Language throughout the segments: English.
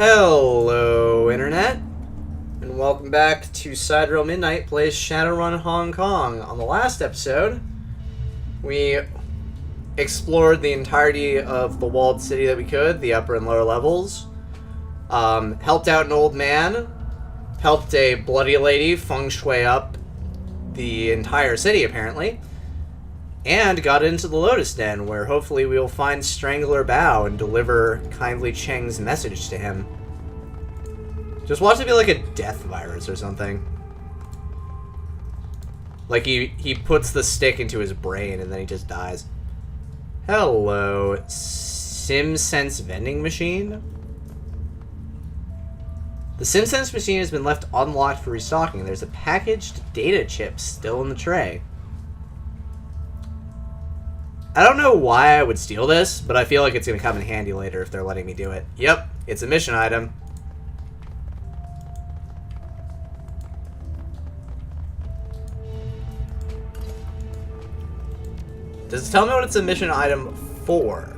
Hello, Internet, and welcome back to Sidereal Midnight plays Shadowrun Hong Kong. On the last episode, we explored the entirety of the walled city that we could, the upper and lower levels, helped out an old man, helped a bloody lady feng shui up the entire city, apparently, and got into the Lotus Den, where hopefully we will find Strangler Bao and deliver Kindly Cheng's message to him. Just watch it be like a death virus or something. Like he puts the stick into his brain and then he just dies. Hello, SimSense vending machine? The SimSense machine has been left unlocked for restocking. There's a packaged data chip still in the tray. I don't know why I would steal this, but I feel like it's going to come in handy later if they're letting me do it. Yep, it's a mission item. Does it tell me what it's a mission item for?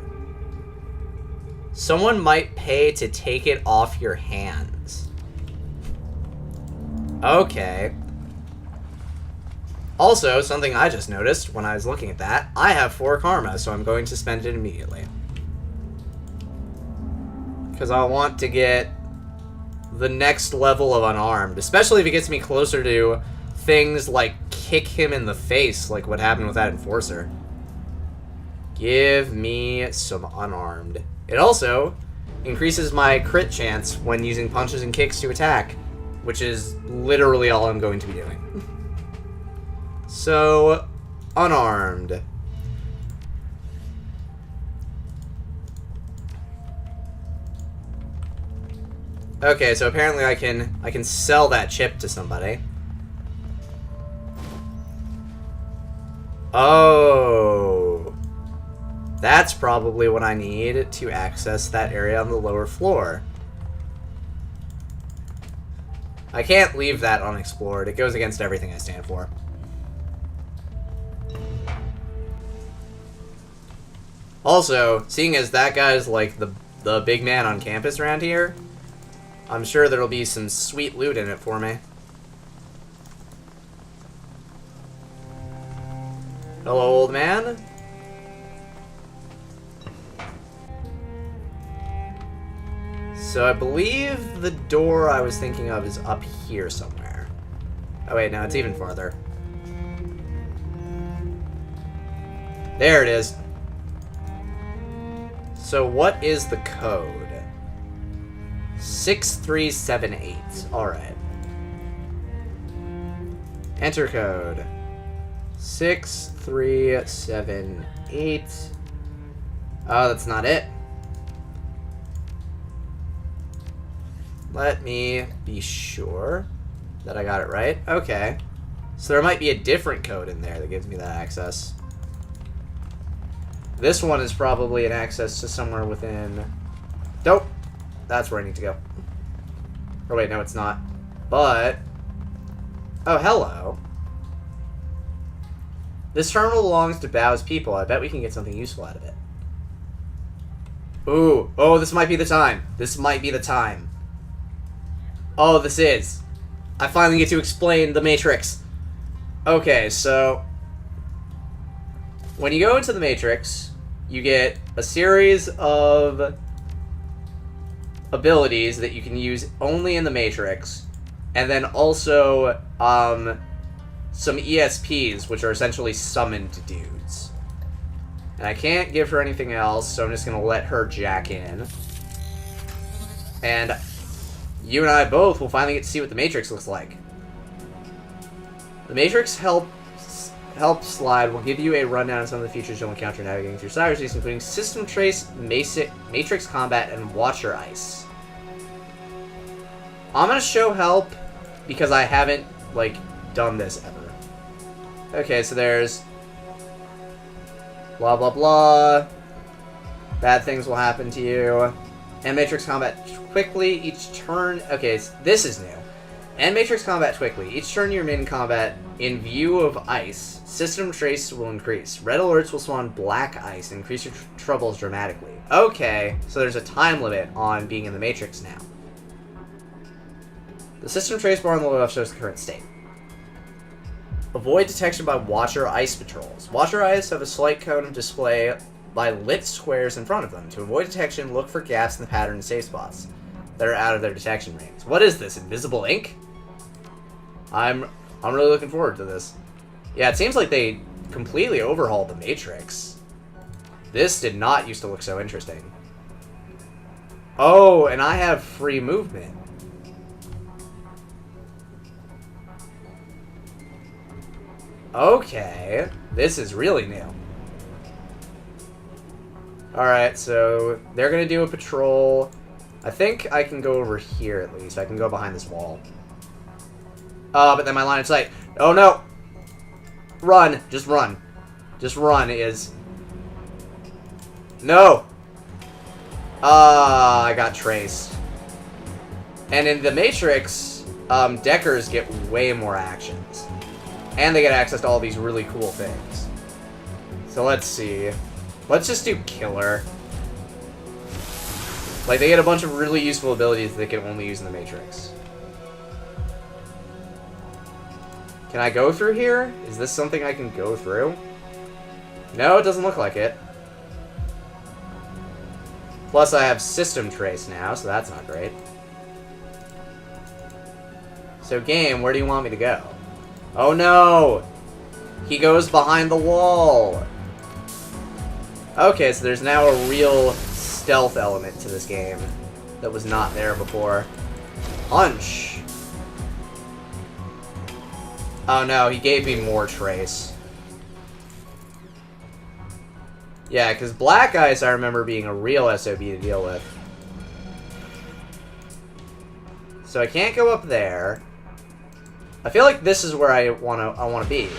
Someone might pay to take it off your hands. Okay. Also, something I just noticed when I was looking at that, I have 4 karma, so I'm going to spend it immediately. Because I want to get the next level of unarmed, especially if it gets me closer to things like kick him in the face, like what happened with that enforcer. Give me some unarmed. It also increases my crit chance when using punches and kicks to attack, which is literally all I'm going to be doing. So, unarmed. Okay, so apparently I can sell that chip to somebody. Oh. That's probably what I need to access that area on the lower floor. I can't leave that unexplored. It goes against everything I stand for. Also, seeing as that guy's like the big man on campus around here, I'm sure there'll be some sweet loot in it for me. Hello, old man. So I believe the door I was thinking of is up here somewhere. Oh wait, no, it's even farther. There it is. So what is the code? 6378. Alright. Enter code. 6378. Oh, that's not it. Let me be sure that I got it right. Okay. So there might be a different code in there that gives me that access. This one is probably an access to somewhere within... Nope. That's where I need to go. Oh, wait, no, it's not. But... Oh, hello. This terminal belongs to Bao's people. I bet we can get something useful out of it. Ooh. Oh, this might be the time. This might be the time. Oh, this is. I finally get to explain the Matrix. Okay, so... When you go into the Matrix, you get a series of abilities that you can use only in the Matrix, and then also some ESPs, which are essentially summoned dudes. And I can't give her anything else, so I'm just going to let her jack in. And you and I both will finally get to see what the Matrix looks like. The Matrix Help slide will give you a rundown on some of the features you'll encounter navigating through Cyberspace, including System Trace, Matrix Combat, and Watcher Ice. I'm gonna show help because I haven't, like, done this ever. Okay, so there's blah blah blah. Bad things will happen to you. And Matrix Combat quickly each turn. Okay, this is new. And Matrix Combat quickly. Each turn you're in combat, in view of ice, system trace will increase. Red alerts will spawn black ice and increase your troubles dramatically. Okay, so there's a time limit on being in the Matrix now. The system trace bar on the left shows the current state. Avoid detection by Watcher Ice patrols. Watcher Ice have a slight cone of display by lit squares in front of them. To avoid detection, look for gaps in the pattern and safe spots that are out of their detection range. What is this? Invisible ink? I'm really looking forward to this. Yeah, it seems like they completely overhauled the Matrix. This did not used to look so interesting. Oh, and I have free movement. Okay, this is really new. Alright, so they're gonna do a patrol. I think I can go over here at least. I can go behind this wall. But then my line of sight. Oh no! Run! Just run. Just run is... No! I got traced. And in the Matrix, Deckers get way more actions. And they get access to all these really cool things. So let's see. Let's just do Killer. Like, they get a bunch of really useful abilities that they can only use in the Matrix. Can I go through here? Is this something I can go through? No, it doesn't look like it. Plus, I have System Trace now, so that's not great. So, game, where do you want me to go? Oh no! He goes behind the wall! Okay, so there's now a real stealth element to this game that was not there before. Punch! Oh no, he gave me more trace. Yeah, because Black Ice I remember being a real SOB to deal with. So I can't go up there. I feel like this is where I wanna be.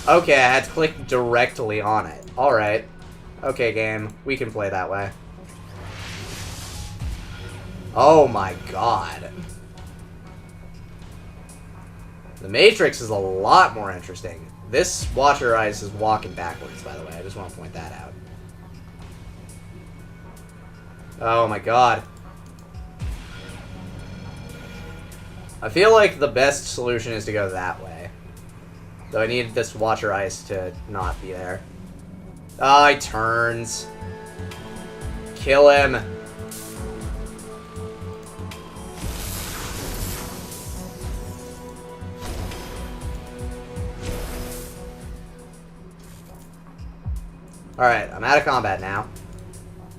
Okay, I had to click directly on it. Alright. Okay, game. We can play that way. Oh my god. The Matrix is a lot more interesting. This Watcher Ice is walking backwards, by the way. I just want to point that out. Oh my god. I feel like the best solution is to go that way. Though I need this Watcher Ice to not be there. Ah, he turns. Kill him. Alright, I'm out of combat now.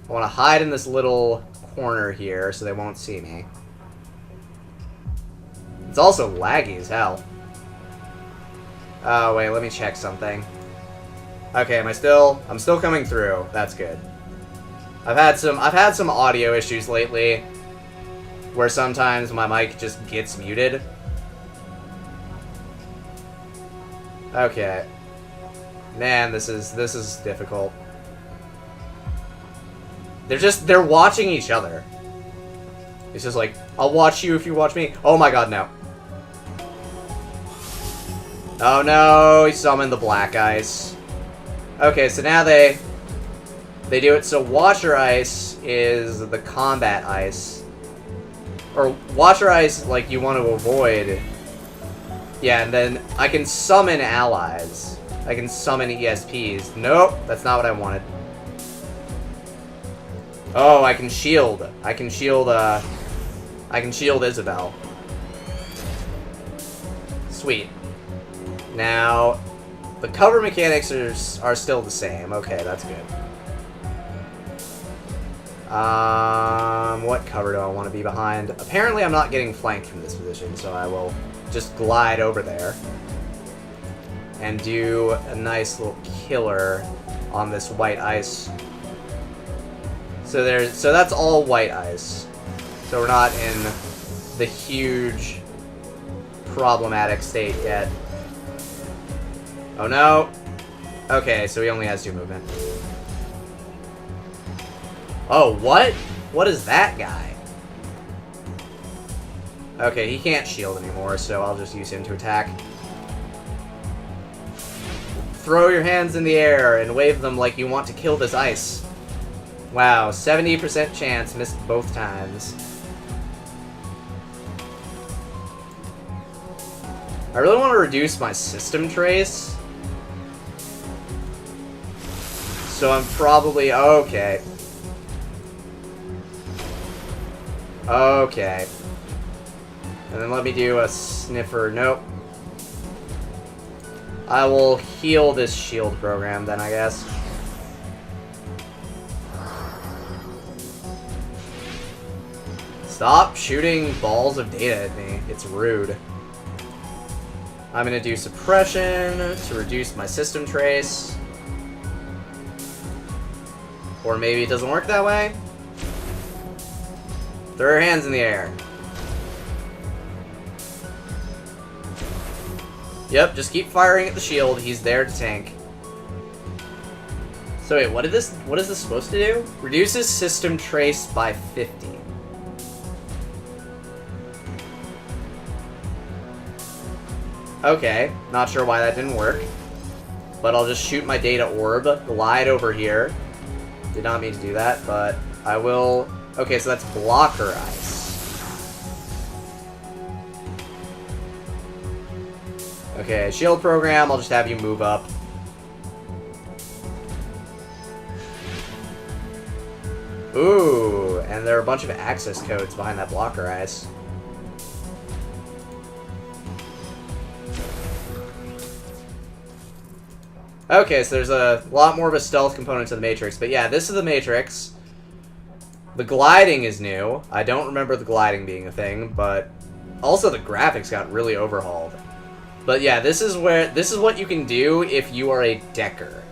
I want to hide in this little corner here so they won't see me. It's also laggy as hell. Oh, wait, let me check something. Okay, I'm still coming through. That's good. I've had some audio issues lately where sometimes my mic just gets muted. Okay. Man, this is difficult. They're watching each other. It's just like, I'll watch you if you watch me. Oh my god, no. Oh no, he summoned the Black Ice. Okay, so now they do it so Watcher Ice is the combat ice. Or Watcher Ice, like, you want to avoid. Yeah, and then I can summon allies. I can summon ESPs. Nope, that's not what I wanted. Oh, I can shield. I can shield Isabel. Sweet. Now, the cover mechanics are still the same. Okay, that's good. What cover do I want to be behind? Apparently I'm not getting flanked from this position, so I will just glide over there. And do a nice little killer on this white ice. So that's all white ice. So we're not in the huge problematic state yet. Oh no. Okay, so he only has 2 movement. Oh, what? What is that guy? Okay, he can't shield anymore, so I'll just use him to attack. Throw your hands in the air and wave them like you want to kill this ice. Wow, 70% chance, missed both times. I really want to reduce my system trace. So I'm probably... Okay. Okay. And then let me do a sniffer. Nope. I will heal this shield program then, I guess. Stop shooting balls of data at me. It's rude. I'm gonna do suppression to reduce my system trace. Or maybe it doesn't work that way. Throw your hands in the air. Yep, just keep firing at the shield. He's there to tank. So wait, what is this supposed to do? Reduces system trace by 50. Okay, not sure why that didn't work. But I'll just shoot my data orb, glide over here. Did not mean to do that, but I will... Okay, so that's blocker ice. Okay, shield program, I'll just have you move up. Ooh, and there are a bunch of access codes behind that blocker ice. Okay, so there's a lot more of a stealth component to the Matrix, but yeah, this is the Matrix. The gliding is new. I don't remember the gliding being a thing, but also the graphics got really overhauled. But yeah, this is what you can do if you are a decker.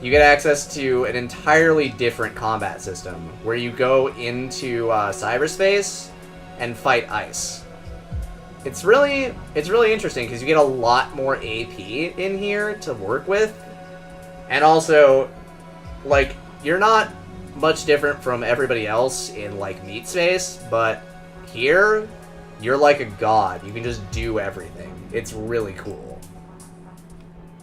You get access to an entirely different combat system where you go into cyberspace and fight ice. It's really interesting because you get a lot more AP in here to work with, and also, like, you're not much different from everybody else in like meat space, but here you're like a god. You can just do everything. It's really cool,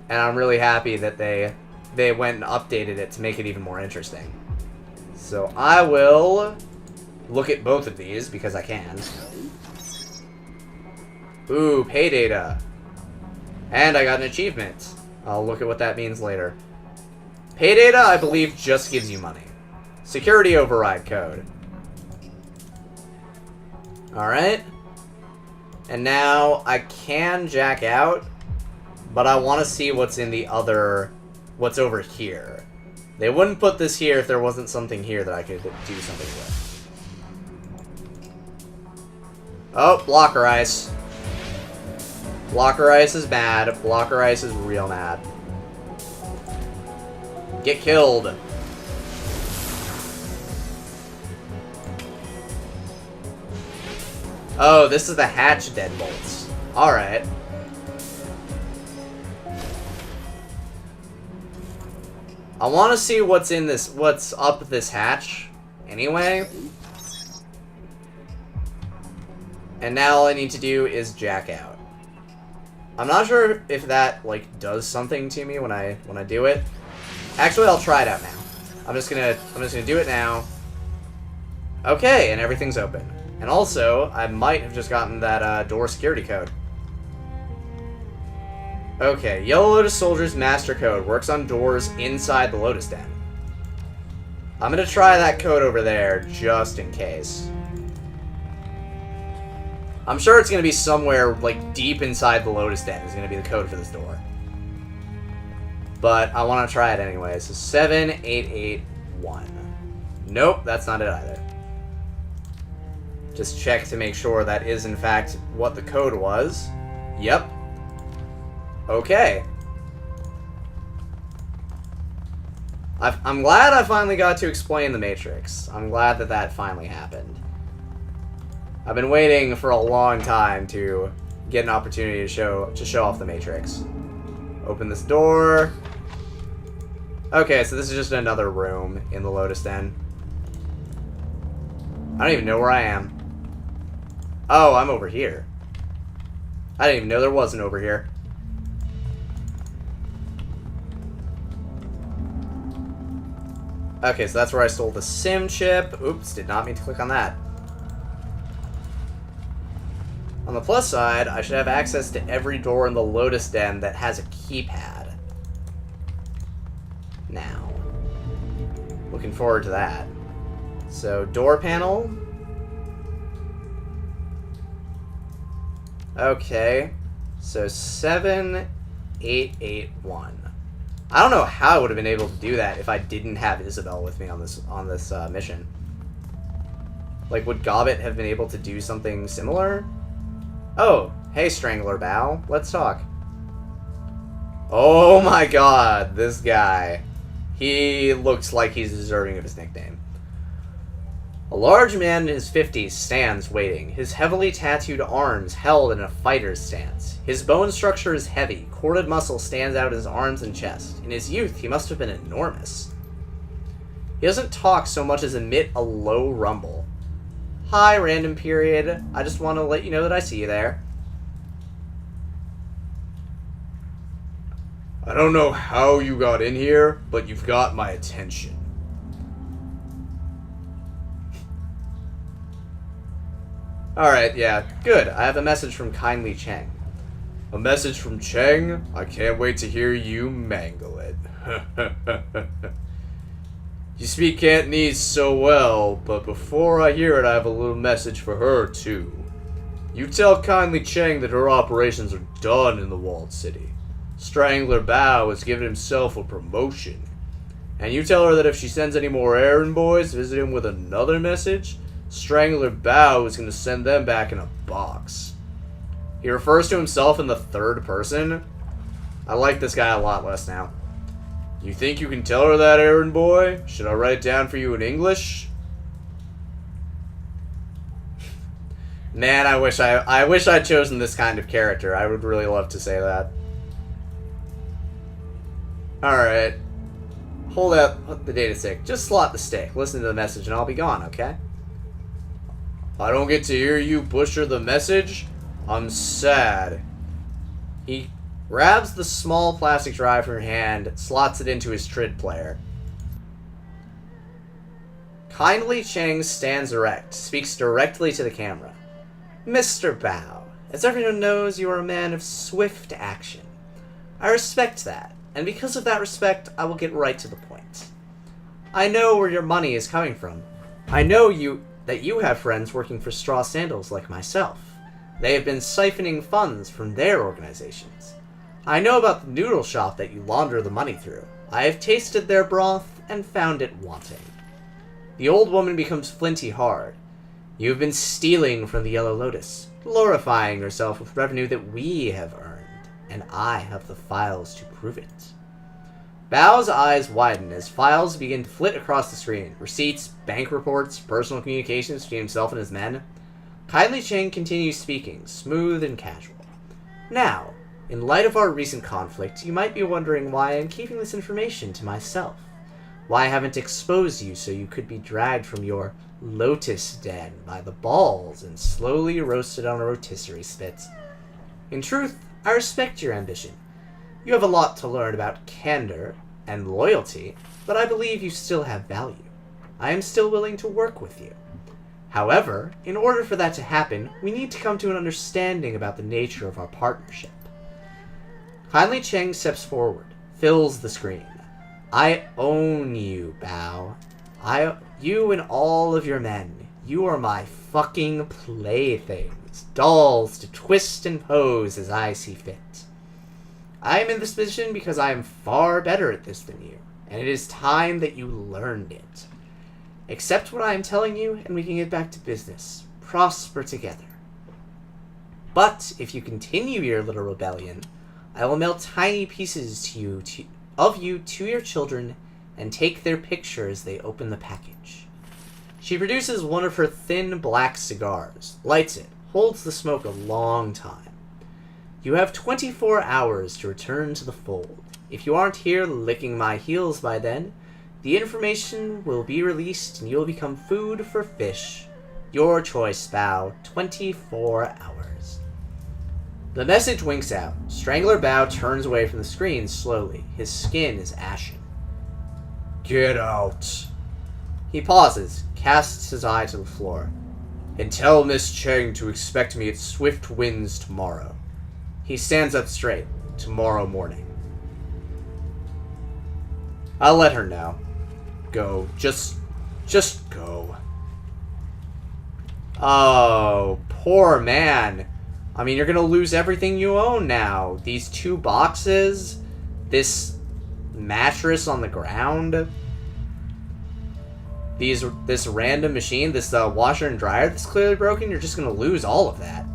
and I'm really happy that they went and updated it to make it even more interesting. So I will look at both of these because I can. Ooh, pay data. And I got an achievement. I'll look at what that means later. Pay data, I believe, just gives you money. Security override code. Alright. And now I can jack out, but I want to see what's in the other... what's over here. They wouldn't put this here if there wasn't something here that I could do something with. Oh, blocker ice. Blocker ice is bad. Blocker ice is real mad. Get killed. Oh, this is the hatch deadbolts. Alright. I want to see what's in this, what's up this hatch, anyway. And now all I need to do is jack out. I'm not sure if that, like, does something to me when I do it. Actually, I'll try it out now. I'm just gonna do it now. Okay, and everything's open. And also, I might have just gotten that door security code. Okay, Yellow Lotus Soldier's Master Code works on doors inside the Lotus Den. I'm gonna try that code over there, just in case. I'm sure it's gonna be somewhere, like, deep inside the Lotus Den is gonna be the code for this door. But I want to try it anyway. So 7881. Nope, that's not it either. Just check to make sure that is, in fact, what the code was. Yep. Okay. I'm glad I finally got to explain the Matrix. I'm glad that that finally happened. I've been waiting for a long time to get an opportunity to show off the Matrix. Open this door. Okay, so this is just another room in the Lotus Den. I don't even know where I am. Oh, I'm over here. I didn't even know there was an over here. Okay, so that's where I stole the SIM chip. Oops, did not mean to click on that. On the plus side, I should have access to every door in the Lotus Den that has a keypad. Now. Looking forward to that. So, door panel. Okay. So, 7881. I don't know how I would have been able to do that if I didn't have Isabel with me on this mission. Like, would Gobbet have been able to do something similar? Oh, hey, Strangler Bow. Let's talk. Oh my god, this guy. He looks like he's deserving of his nickname. A large man in his 50s stands waiting, his heavily tattooed arms held in a fighter's stance. His bone structure is heavy, corded muscle stands out his arms and chest. In his youth, he must have been enormous. He doesn't talk so much as emit a low rumble. Hi, random period. I just want to let you know that I see you there. I don't know how you got in here, but you've got my attention. Alright, yeah, good. I have a message from Kindly Cheng. A message from Cheng? I can't wait to hear you mangle it. You speak Cantonese so well, but before I hear it, I have a little message for her, too. You tell Kindly Cheng that her operations are done in the Walled City. Strangler Bao has given himself a promotion. And you tell her that if she sends any more errand boys to visit him with another message, Strangler Bao is going to send them back in a box. He refers to himself in the third person. I like this guy a lot less now. You think you can tell her that, errand boy? Should I write it down for you in English? Man, I wish I'd chosen this kind of character. I would really love to say that. Alright. Hold up the data stick. Just slot the stick. Listen to the message and I'll be gone, okay? I don't get to hear you butcher the message. I'm sad. He grabs the small plastic drive from your hand, slots it into his Trid player. Kindly Cheng stands erect, speaks directly to the camera. Mr. Bao, as everyone knows, you are a man of swift action. I respect that, and because of that respect, I will get right to the point. I know where your money is coming from. I know that you have friends working for Straw Sandals like myself. They have been siphoning funds from their organizations. I know about the noodle shop that you launder the money through. I have tasted their broth and found it wanting. The old woman becomes flinty hard. You have been stealing from the Yellow Lotus, glorifying yourself with revenue that we have earned, and I have the files to prove it. Bao's eyes widen as files begin to flit across the screen. Receipts, bank reports, personal communications between himself and his men. Kindly Cheng continues speaking, smooth and casual. Now, in light of our recent conflict, you might be wondering why I'm keeping this information to myself. Why I haven't exposed you so you could be dragged from your Lotus Den by the balls and slowly roasted on a rotisserie spit. In truth, I respect your ambition. You have a lot to learn about candor and loyalty, but I believe you still have value. I am still willing to work with you. However, in order for that to happen, we need to come to an understanding about the nature of our partnership. Kindly Cheng steps forward, fills the screen. I own you, Bao. You and all of your men. You are my fucking playthings. Dolls to twist and pose as I see fit. I am in this position because I am far better at this than you, and it is time that you learned it. Accept what I am telling you, and we can get back to business. Prosper together. But if you continue your little rebellion, I will mail tiny pieces of you to your children and take their picture as they open the package. She produces one of her thin black cigars, lights it, holds the smoke a long time. You have 24 hours to return to the fold. If you aren't here licking my heels by then, the information will be released and you'll become food for fish. Your choice, Bao. 24 hours. The message winks out. Strangler Bao turns away from the screen slowly. His skin is ashen. Get out. He pauses, casts his eye to the floor. And tell Miss Cheng to expect me at Swift Winds tomorrow. He stands up straight. Tomorrow morning. I'll let her know. Go. Just go. Oh, poor man. I mean, you're gonna lose everything you own now. These 2 boxes, this mattress on the ground, this random machine, this washer and dryer that's clearly broken. You're just gonna lose all of that.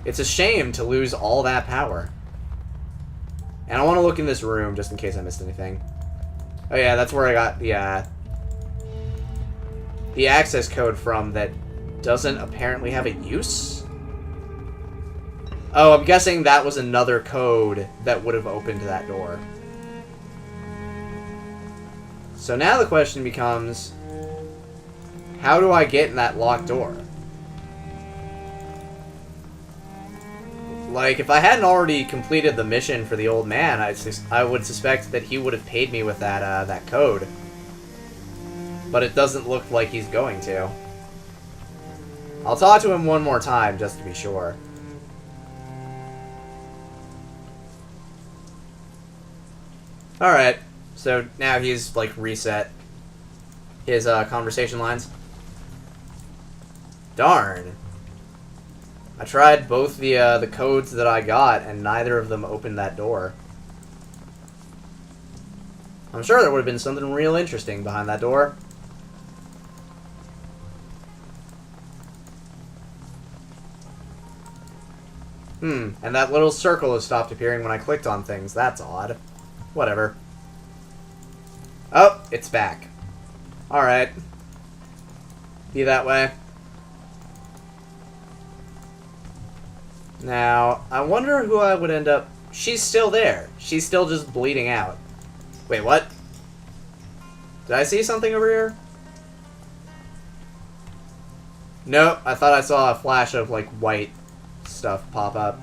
It's a shame to lose all that power. And I want to look in this room just in case I missed anything. Oh yeah, that's where I got the access code from that doesn't apparently have a use. Oh, I'm guessing that was another code that would have opened that door. So now the question becomes, how do I get in that locked door? Like, if I hadn't already completed the mission for the old man, I would suspect that he would have paid me with that code. But it doesn't look like he's going to. I'll talk to him one more time, just to be sure. Alright, so now he's, like, reset his conversation lines. Darn. I tried both the codes that I got, and neither of them opened that door. I'm sure there would have been something real interesting behind that door. And that little circle has stopped appearing when I clicked on things. That's odd. Whatever. Oh, it's back. Alright. Be that way. Now, I wonder who I would end up... She's still there. She's still just bleeding out. Wait, what? Did I see something over here? Nope, I thought I saw a flash of, like, white stuff pop up.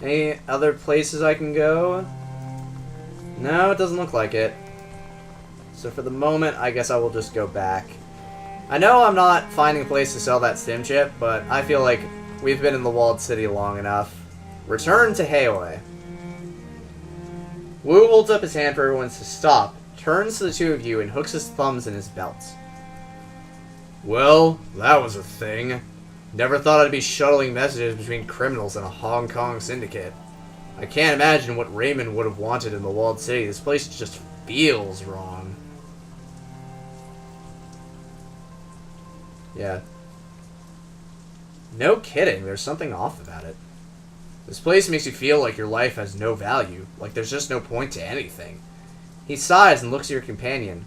Any other places I can go? No, it doesn't look like it. So for the moment, I guess I will just go back. I know I'm not finding a place to sell that stim chip, but I feel like we've been in the walled city long enough. Return to Haoi. Wu holds up his hand for everyone to stop, turns to the 2 of you, and hooks his thumbs in his belt. Well, that was a thing. Never thought I'd be shuttling messages between criminals in a Hong Kong syndicate. I can't imagine what Raymond would have wanted in the walled city. This place just feels wrong. Yeah. No kidding, there's something off about it. This place makes you feel like your life has no value, like there's just no point to anything. He sighs and looks at your companion.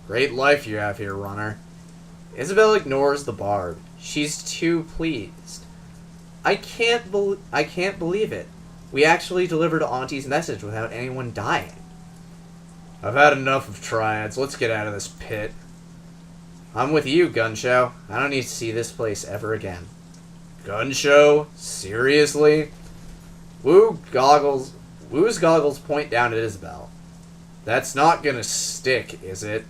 Great life you have here, runner. Isabel ignores the barb. She's too pleased. I can't believe it. We actually delivered Auntie's message without anyone dying. I've had enough of triads. Let's get out of this pit. I'm with you, Gun Show. I don't need to see this place ever again. Gun Show? Seriously? Wu's goggles point down at Isabel. That's not gonna stick, is it?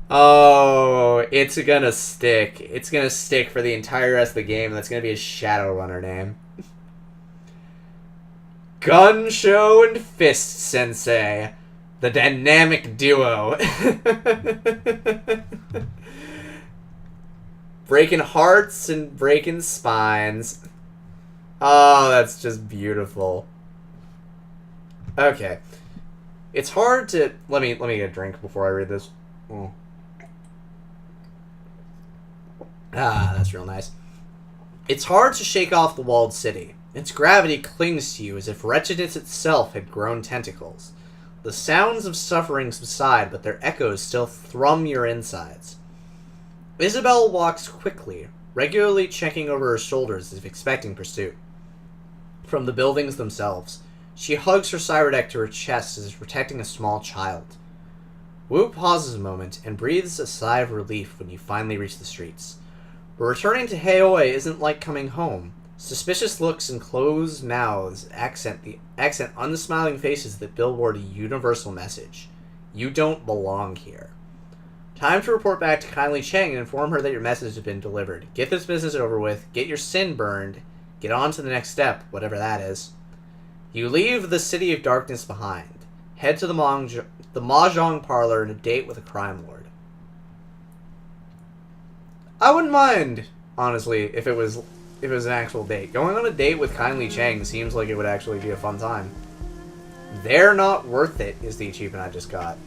Oh, it's gonna stick. It's gonna stick for the entire rest of the game, and that's gonna be his Shadowrunner name. Gun Show and Fist-sensei. The dynamic duo. Breaking hearts and breaking spines. Oh, that's just beautiful. Okay. It's hard to... Let me get a drink before I read this. Ah, that's real nice. It's hard to shake off the walled city. Its gravity clings to you as if wretchedness itself had grown tentacles. The sounds of suffering subside, but their echoes still thrum your insides. Isabel walks quickly, regularly checking over her shoulders as if expecting pursuit. From the buildings themselves, she hugs her cyberdeck to her chest as if protecting a small child. Wu pauses a moment and breathes a sigh of relief when you finally reach the streets. But returning to Heoi isn't like coming home. Suspicious looks and closed mouths accent unsmiling faces that billboard a universal message. You don't belong here. Time to report back to Kindly Cheng and inform her that your message has been delivered. Get this business over with, get your sin burned, get on to the next step, whatever that is. You leave the City of Darkness behind. Head to the Mahjong parlor and a date with a crime lord. I wouldn't mind, honestly, if it was an actual date. Going on a date with Kindly Cheng seems like it would actually be a fun time. They're not worth it is the achievement I just got.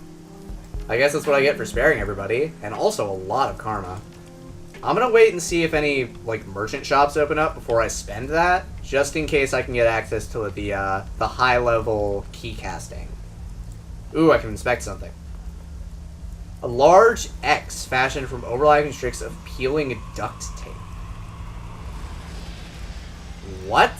I guess that's what I get for sparing everybody, and also a lot of karma. I'm gonna wait and see if any, like, merchant shops open up before I spend that, just in case I can get access to the high-level key casting. Ooh, I can inspect something. A large X fashioned from overlapping strips of peeling duct tape. What?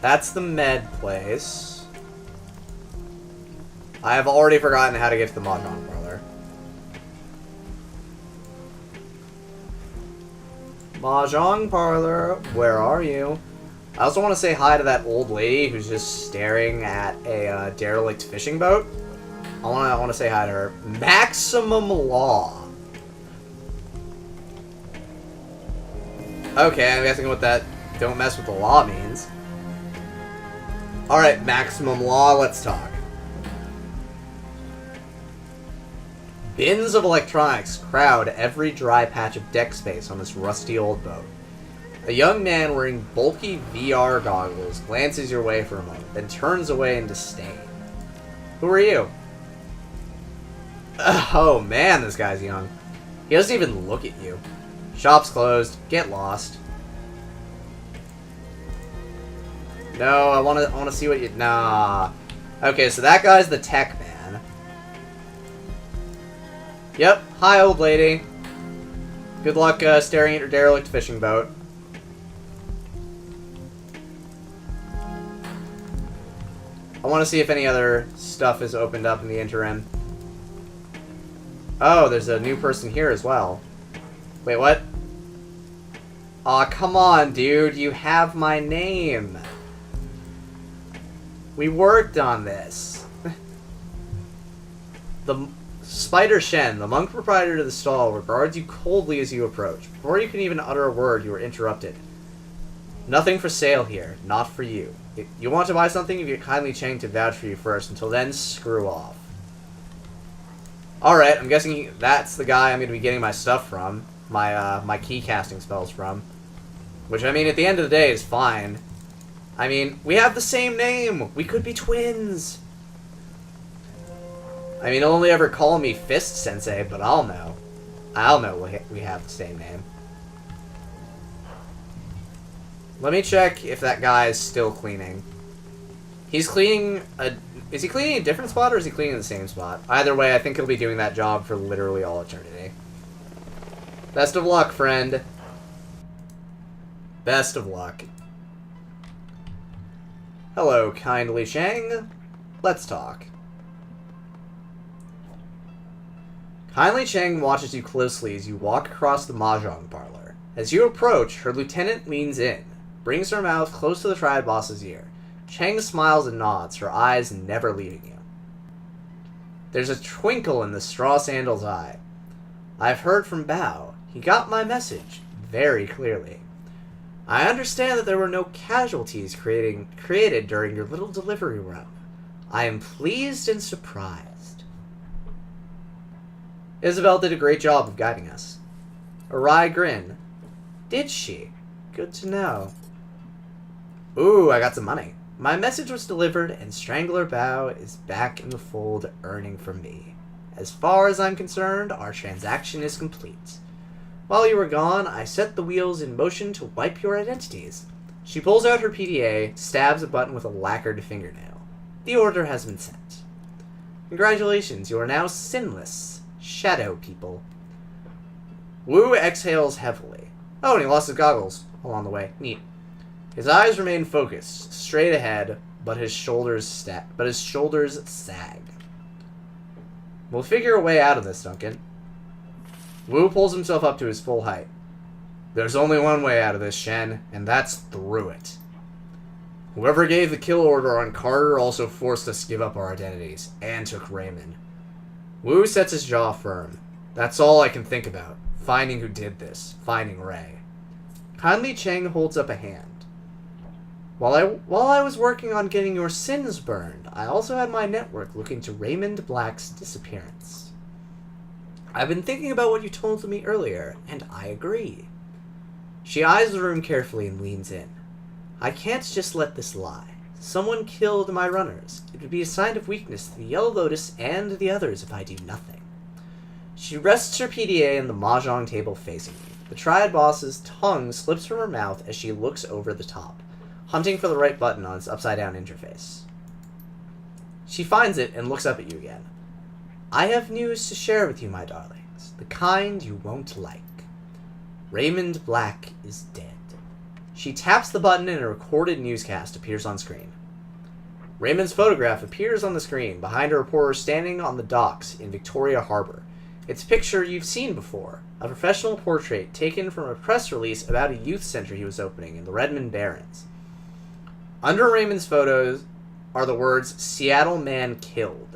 That's the med place. I have already forgotten how to get to the Mahjong parlor. Mahjong parlor, where are you? I also want to say hi to that old lady who's just staring at a derelict fishing boat. I want to say hi to her. Maximum law. Okay, I'm guessing what that don't mess with the law means. Alright, maximum law, let's talk. Bins of electronics crowd every dry patch of deck space on this rusty old boat. A young man wearing bulky VR goggles glances your way for a moment, then turns away in disdain. Who are you? Oh man, this guy's young. He doesn't even look at you. Shop's closed. Get lost. No, I want to see what you... Nah. Okay, so that guy's the tech man. Yep. Hi, old lady. Good luck staring at your derelict fishing boat. I want to see if any other stuff is opened up in the interim. Oh, there's a new person here as well. Wait, what? Aw, come on, dude. You have my name. We worked on this. The Spider Shen, the monk proprietor to the stall, regards you coldly as you approach. Before you can even utter a word, you are interrupted. Nothing for sale here. Not for you. If you want to buy something, you get Kindly Cheng to vouch for you first. Until then, screw off. Alright, I'm guessing that's the guy I'm going to be getting my stuff from. My key casting spells from. Which, I mean, at the end of the day is fine. I mean, we have the same name! We could be twins! I mean, he'll only ever call me Fist-sensei, but I'll know. I'll know we have the same name. Let me check if that guy is still cleaning. He's cleaning a... Is he cleaning a different spot, or is he cleaning the same spot? Either way, I think he'll be doing that job for literally all eternity. Best of luck, friend. Best of luck. Hello, Kindly Cheng. Let's talk. Kindly Cheng watches you closely as you walk across the Mahjong parlor. As you approach, her lieutenant leans in, brings her mouth close to the triad boss's ear. Cheng smiles and nods, her eyes never leaving you. There's a twinkle in the straw sandal's eye. I've heard from Bao. He got my message very clearly. I understand that there were no casualties created during your little delivery run. I am pleased and surprised. Isabel did a great job of guiding us. A wry grin. Did she? Good to know. Ooh, I got some money. My message was delivered, and Strangler Bao is back in the fold, earning from me. As far as I'm concerned, our transaction is complete. While you were gone, I set the wheels in motion to wipe your identities. She pulls out her PDA, stabs a button with a lacquered fingernail. The order has been sent. Congratulations, you are now sinless. Shadow people. Wu exhales heavily. Oh, and he lost his goggles along the way. Neat. His eyes remain focused, straight ahead, but his shoulders sag. We'll figure a way out of this, Duncan. Wu pulls himself up to his full height. There's only one way out of this, Shen, and that's through it. Whoever gave the kill order on Carter also forced us to give up our identities, and took Raymond. Wu sets his jaw firm. That's all I can think about. Finding who did this. Finding Ray. Kindly Cheng holds up a hand. While I was working on getting your sins burned, I also had my network look into Raymond Black's disappearance. I've been thinking about what you told me earlier, and I agree. She eyes the room carefully and leans in. I can't just let this lie. Someone killed my runners. It would be a sign of weakness to the Yellow Lotus and the others if I do nothing. She rests her PDA on the mahjong table facing me. The Triad boss's tongue slips from her mouth as she looks over the top, hunting for the right button on its upside-down interface. She finds it and looks up at you again. I have news to share with you, my darlings. The kind you won't like. Raymond Black is dead. She taps the button and a recorded newscast appears on screen. Raymond's photograph appears on the screen behind a reporter standing on the docks in Victoria Harbor. It's a picture you've seen before, a professional portrait taken from a press release about a youth center he was opening in the Redmond Barrens. Under Raymond's photos are the words, Seattle man killed.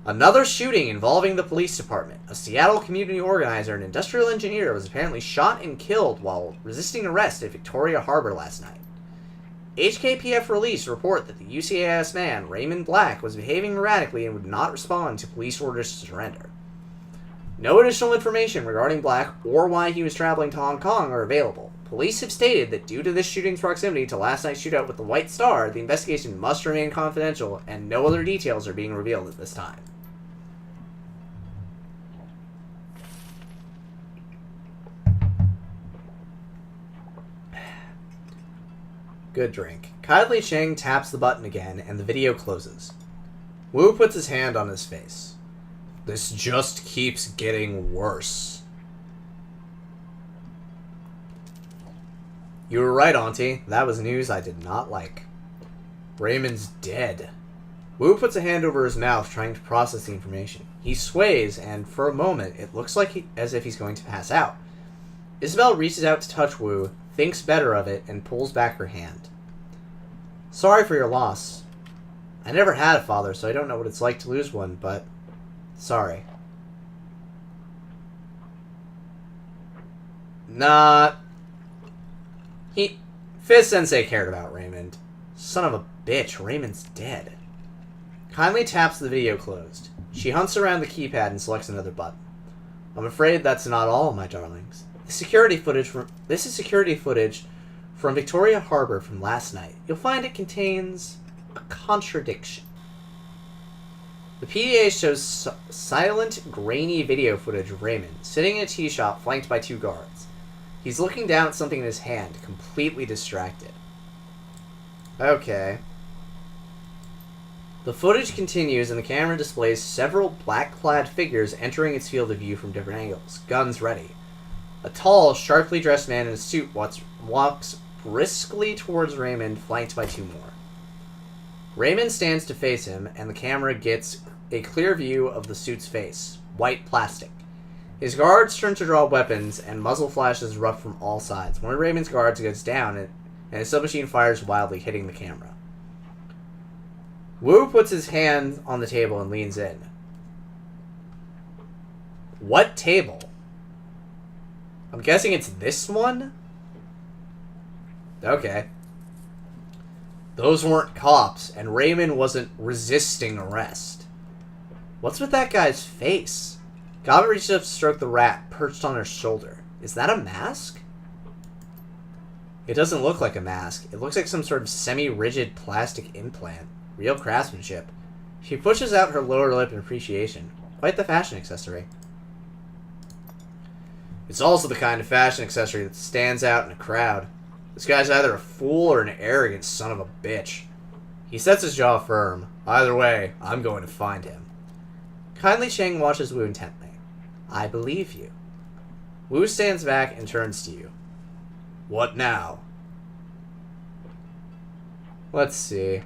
Another shooting involving the police department. A Seattle community organizer and industrial engineer was apparently shot and killed while resisting arrest at Victoria Harbor last night. HKPF released a report that the UCAS man, Raymond Black, was behaving erratically and would not respond to police orders to surrender. No additional information regarding Black or why he was traveling to Hong Kong are available. Police have stated that due to this shooting's proximity to last night's shootout with the White Star, the investigation must remain confidential and no other details are being revealed at this time. Good drink. Kindly Cheng taps the button again, and the video closes. Wu puts his hand on his face. This just keeps getting worse. You were right, Auntie. That was news I did not like. Raymond's dead. Wu puts a hand over his mouth, trying to process the information. He sways, and for a moment, it looks like as if he's going to pass out. Isabel reaches out to touch Wu, thinks better of it, and pulls back her hand. Sorry for your loss. I never had a father, so I don't know what it's like to lose one, but sorry. Nah. Fist-sensei cared about Raymond. Son of a bitch, Raymond's dead. Kindly taps the video closed. She hunts around the keypad and selects another button. I'm afraid that's not all, my darlings. This is security footage from Victoria Harbor from last night. You'll find it contains a contradiction. The PDA shows silent, grainy video footage of Raymond sitting in a tea shop flanked by two guards. He's looking down at something in his hand, completely distracted. Okay. The footage continues and the camera displays several black-clad figures entering its field of view from different angles, guns ready. A tall, sharply dressed man in a suit walks briskly towards Raymond, flanked by two more. Raymond stands to face him, and the camera gets a clear view of the suit's face, white plastic. His guards turn to draw weapons, and muzzle flashes erupt from all sides. One of Raymond's guards goes down, and his submachine fires wildly, hitting the camera. Wu puts his hand on the table and leans in. What table? I'm guessing it's this one? Okay. Those weren't cops, and Raymond wasn't resisting arrest. What's with that guy's face? Gaba reaches up to stroke the rat perched on her shoulder. Is that a mask? It doesn't look like a mask. It looks like some sort of semi-rigid plastic implant. Real craftsmanship. She pushes out her lower lip in appreciation. Quite the fashion accessory. It's also the kind of fashion accessory that stands out in a crowd. This guy's either a fool or an arrogant son of a bitch. He sets his jaw firm. Either way, I'm going to find him. Kindly Cheng watches Wu intently. I believe you. Wu stands back and turns to you. What now? Let's see.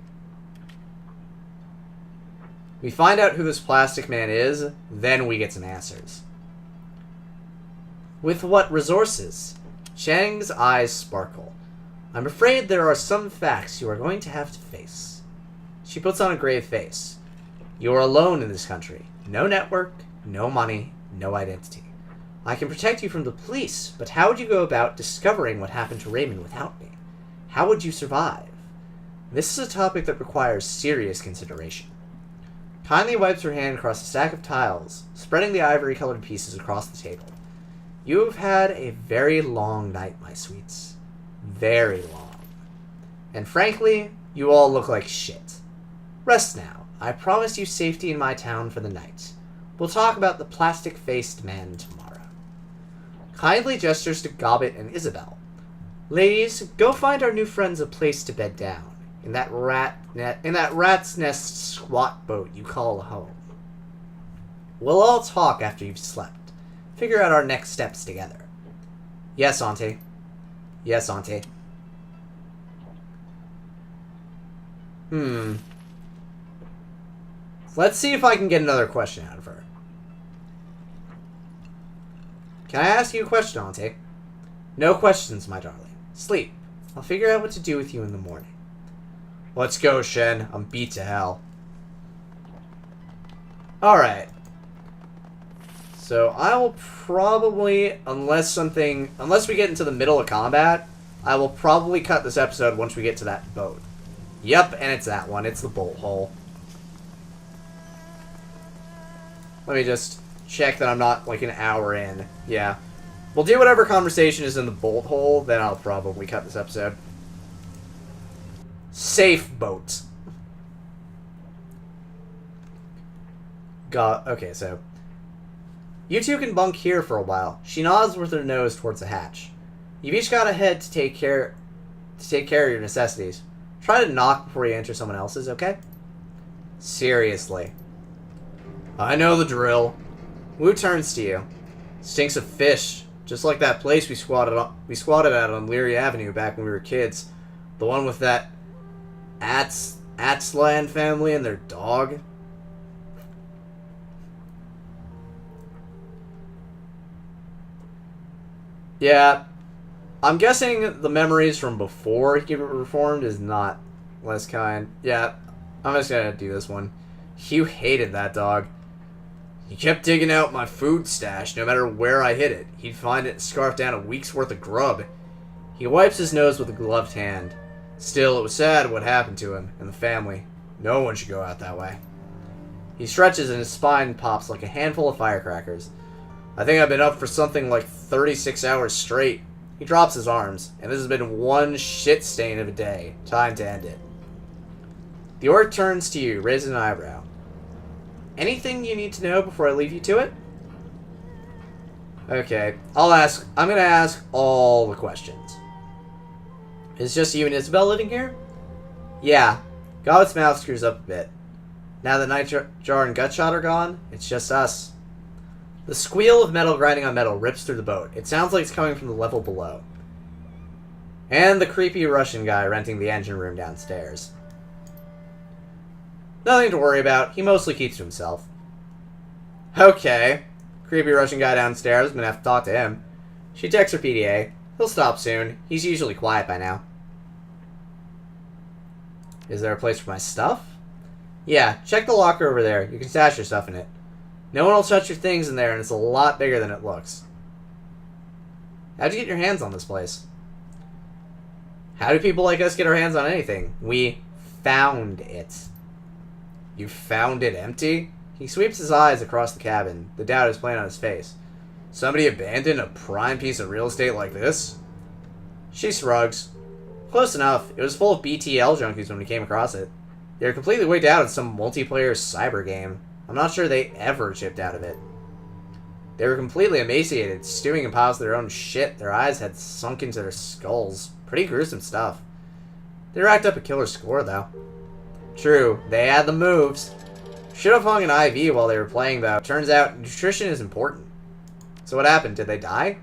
We find out who this plastic man is, then we get some answers. With what resources? Cheng's eyes sparkle. I'm afraid there are some facts you are going to have to face. She puts on a grave face. You are alone in this country. No network, no money, no identity. I can protect you from the police, but how would you go about discovering what happened to Raymond without me? How would you survive? This is a topic that requires serious consideration. Kindly wipes her hand across a stack of tiles, spreading the ivory-colored pieces across the table. You have had a very long night, my sweets. Very long. And frankly, you all look like shit. Rest now. I promise you safety in my town for the night. We'll talk about the plastic-faced man tomorrow. Kindly gestures to Gobbet and Isabel. Ladies, go find our new friends a place to bed down. In that rat's nest squat boat you call home. We'll all talk after you've slept. Figure out our next steps together. Yes, Auntie. Yes, Auntie. Let's see if I can get another question out of her. Can I ask you a question, Auntie? No questions, my darling. Sleep. I'll figure out what to do with you in the morning. Let's go, Shen. I'm beat to hell. Alright. So I will probably, unless we get into the middle of combat, I will probably cut this episode once we get to that boat. Yep, and it's that one. It's the bolt hole. Let me just check that I'm not like an hour in. Yeah. We'll do whatever conversation is in the bolt hole, then I'll probably cut this episode. Safe boat. Okay, so you two can bunk here for a while. She nods with her nose towards the hatch. You've each got a head to take care of your necessities. Try to knock before you enter someone else's, okay? Seriously. I know the drill. Wu turns to you. Stinks of fish, just like that place we squatted at on Leary Avenue back when we were kids. The one with that Atslan family and their dog. Yeah, I'm guessing the memories from before he reformed is not less kind. Yeah, I'm just gonna do this one. Hugh hated that dog. He kept digging out my food stash no matter where I hid it. He'd find it and scarf down a week's worth of grub. He wipes his nose with a gloved hand. Still, it was sad what happened to him and the family. No one should go out that way. He stretches and his spine pops like a handful of firecrackers. I think I've been up for something like 36 hours straight. He drops his arms, and this has been one shit stain of a day. Time to end it. The orc turns to you, raises an eyebrow. Anything you need to know before I leave you to it? Okay, I'm gonna ask all the questions. Is just you and Isabel living here? Yeah. Gobbet's mouth screws up a bit. Now that Nightjar and Gutshot are gone, it's just us. The squeal of metal grinding on metal rips through the boat. It sounds like it's coming from the level below. And the creepy Russian guy renting the engine room downstairs. Nothing to worry about. He mostly keeps to himself. Okay. Creepy Russian guy downstairs. I'm gonna have to talk to him. She texts her PDA. He'll stop soon. He's usually quiet by now. Is there a place for my stuff? Yeah, check the locker over there. You can stash your stuff in it. No one will touch your things in there, and it's a lot bigger than it looks. How'd you get your hands on this place? How do people like us get our hands on anything? We found it. You found it empty? He sweeps his eyes across the cabin. The doubt is plain on his face. Somebody abandoned a prime piece of real estate like this? She shrugs. Close enough. It was full of BTL junkies when we came across it. They were completely wigged out in some multiplayer cyber game. I'm not sure they ever chipped out of it. They were completely emaciated, stewing in piles of their own shit. Their eyes had sunk into their skulls. Pretty gruesome stuff. They racked up a killer score, though. True, they had the moves. Should have hung an IV while they were playing, though. Turns out, nutrition is important. So what happened? Did they die?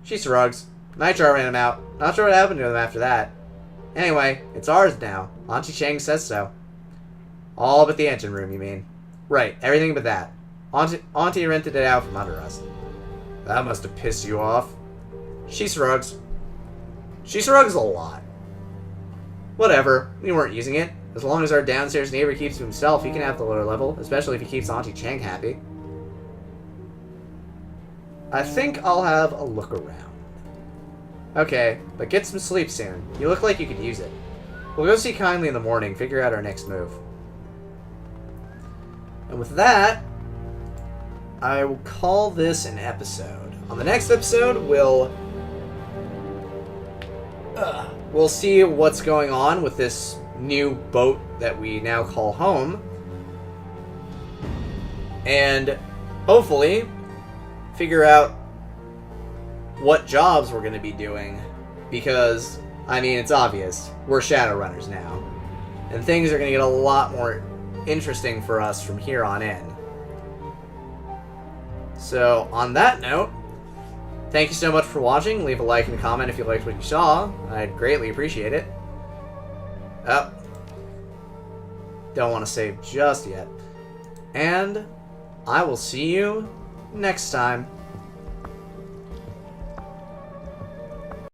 She shrugs. Nitro ran them out. Not sure what happened to them after that. Anyway, it's ours now. Auntie Cheng says so. All but the engine room, you mean? Right, everything but that. Auntie rented it out from under us. That must have pissed you off. She shrugs. She shrugs a lot. Whatever, we weren't using it. As long as our downstairs neighbor keeps to himself, he can have the lower level, especially if he keeps Auntie Cheng happy. I think I'll have a look around. Okay, but get some sleep soon. You look like you could use it. We'll go see Kindly in the morning, figure out our next move. And with that, I will call this an episode. On the next episode, we'll see what's going on with this new boat that we now call home. And hopefully figure out what jobs we're going to be doing. Because, I mean, it's obvious. We're Shadowrunners now. And things are going to get a lot more interesting for us from here on in. So, on that note, thank you so much for watching. Leave a like and a comment if you liked what you saw. I'd greatly appreciate it. Oh. Don't want to save just yet. And I will see you next time.